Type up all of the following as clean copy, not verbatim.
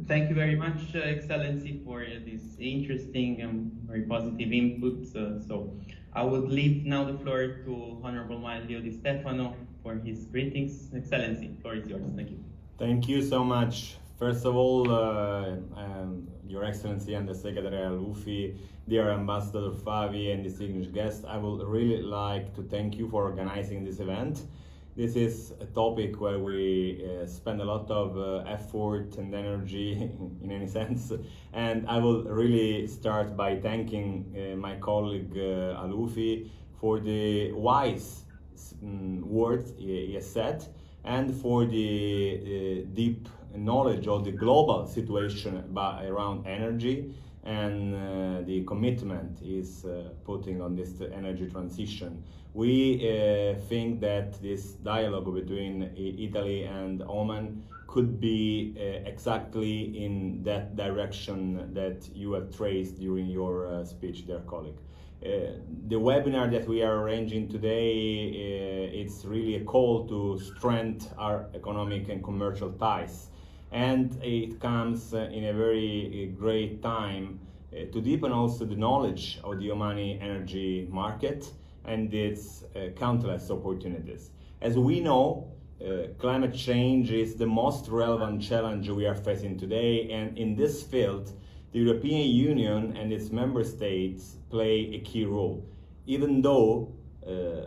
Thank you very much, Excellency, for this interesting and very positive input. So I would leave now the floor to Honorable Mario Di Stefano for his greetings. Excellency, the floor is yours. Thank you. Thank you so much. First of all, Your Excellency and the Secretary Al Aufi, dear Ambassador Favi and distinguished guests, I would really like to thank you for organizing this event. This is a topic where we spend a lot of effort and energy in any sense, and I will really start by thanking my colleague Al Aufi for the wise words he has said, and for the deep knowledge of the global situation around energy and the commitment is putting on this energy transition. We think that this dialogue between Italy and Oman could be exactly in that direction that you have traced during your speech, dear colleague. The webinar that we are arranging today, it's really a call to strengthen our economic and commercial ties. And it comes in a very great time to deepen also the knowledge of the Omani energy market and its countless opportunities. As we know, climate change is the most relevant challenge we are facing today, and in this field, the European Union and its member states play a key role, even though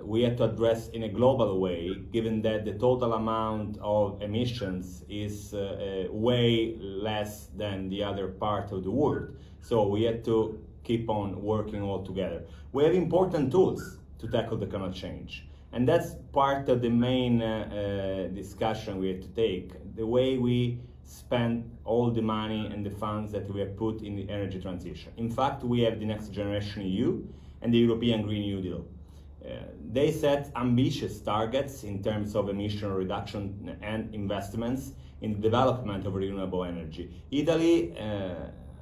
we have to address in a global way, given that the total amount of emissions is way less than the other part of the world. So we have to keep on working all together. We have important tools to tackle the climate change, and that's part of the main discussion we have to take, the way we spend all the money and the funds that we have put in the energy transition. In fact, we have the Next Generation EU and the European Green New Deal. They set ambitious targets in terms of emission reduction and investments in the development of renewable energy. Italy,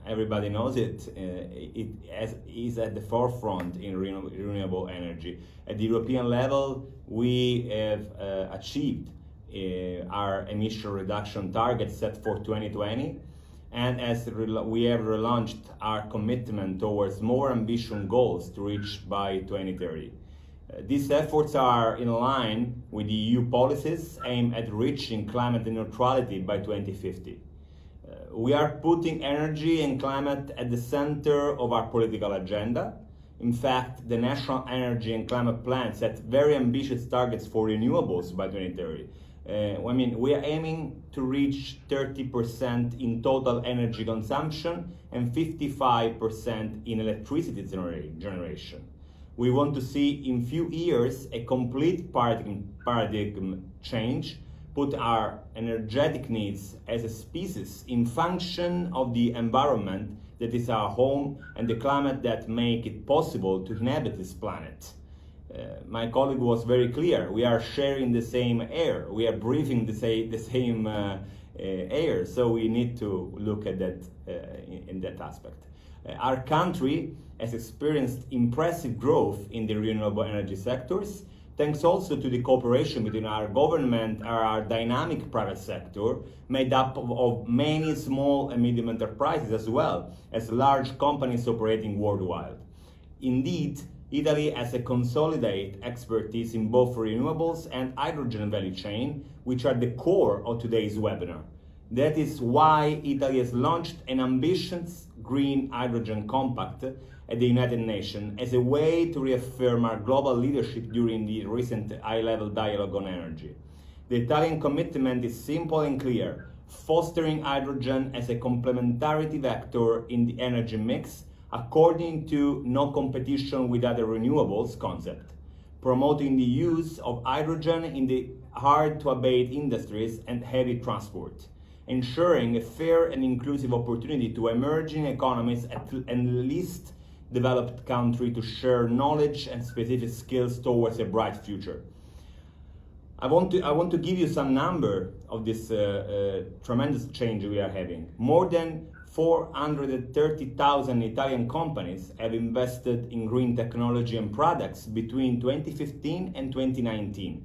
everybody knows it, is at the forefront in renewable energy. At the European level, we have achieved our emission reduction target set for 2020, and as we have relaunched our commitment towards more ambitious goals to reach by 2030. These efforts are in line with the EU policies aimed at reaching climate neutrality by 2050. We are putting energy and climate at the center of our political agenda. In fact, the National Energy and Climate Plan set very ambitious targets for renewables by 2030. We are aiming to reach 30% in total energy consumption and 55% in electricity generation. We want to see in few years a complete paradigm change, put our energetic needs as a species in function of the environment that is our home and the climate that make it possible to inhabit this planet. My colleague was very clear. We are sharing the same air. We are breathing the same air. So we need to look at that in that aspect. Our country has experienced impressive growth in the renewable energy sectors, thanks also to the cooperation between our government and our dynamic private sector, made up of many small and medium enterprises as well as large companies operating worldwide. Indeed, Italy has a consolidated expertise in both renewables and hydrogen value chain, which are the core of today's webinar. That is why Italy has launched an ambitious Green Hydrogen Compact at the United Nations as a way to reaffirm our global leadership during the recent high-level dialogue on energy. The Italian commitment is simple and clear: fostering hydrogen as a complementarity vector in the energy mix according to no competition with other renewables concept, promoting the use of hydrogen in the hard-to-abate industries and heavy transport, ensuring a fair and inclusive opportunity to emerging economies and least developed countries to share knowledge and specific skills towards a bright future. I want to give you some number of this tremendous change we are having. More than 430,000 Italian companies have invested in green technology and products between 2015 and 2019,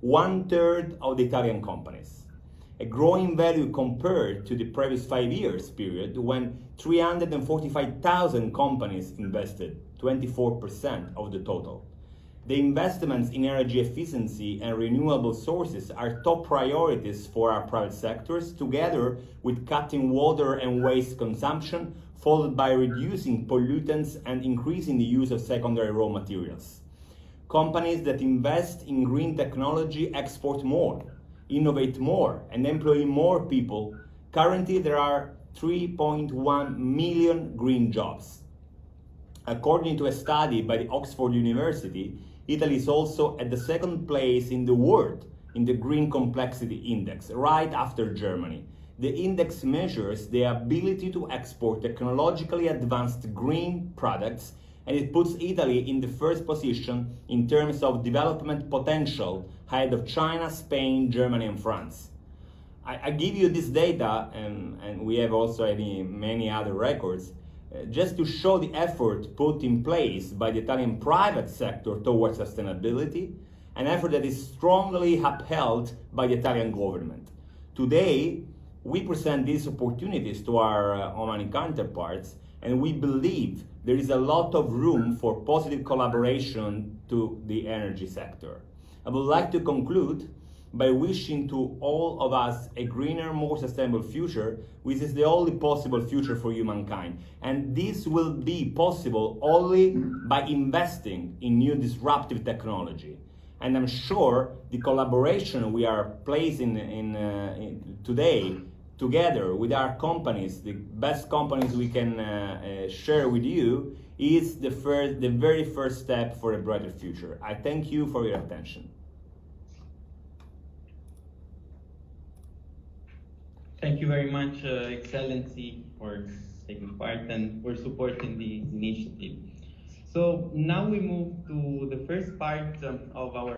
1/3 of the Italian companies. a growing value compared to the previous 5 years period when 345,000 companies invested, 24% of the total. The investments in energy efficiency and renewable sources are top priorities for our private sectors, together with cutting water and waste consumption, followed by reducing pollutants and increasing the use of secondary raw materials. Companies that invest in green technology export more, innovate more, and employ more people. Currently, there are 3.1 million green jobs. According to a study by the Oxford University, Italy is also at the second place in the world in the Green Complexity Index, right after Germany. The index measures the ability to export technologically advanced green products, and it puts Italy in the first position in terms of development potential, ahead of China, Spain, Germany, and France. I give you this data, and we have also many other records, just to show the effort put in place by the Italian private sector towards sustainability, an effort that is strongly upheld by the Italian government. Today, we present these opportunities to our Omani counterparts, and we believe there is a lot of room for positive collaboration to the energy sector. I would like to conclude by wishing to all of us a greener, more sustainable future, which is the only possible future for humankind. And this will be possible only by investing in new disruptive technology. And I'm sure the collaboration we are placing in today, together with our companies, the best companies we can share with you, is the very first step for a brighter future. I thank you for your attention. Thank you very much, Excellency, for taking part and for supporting this initiative. So now we move to the first part of our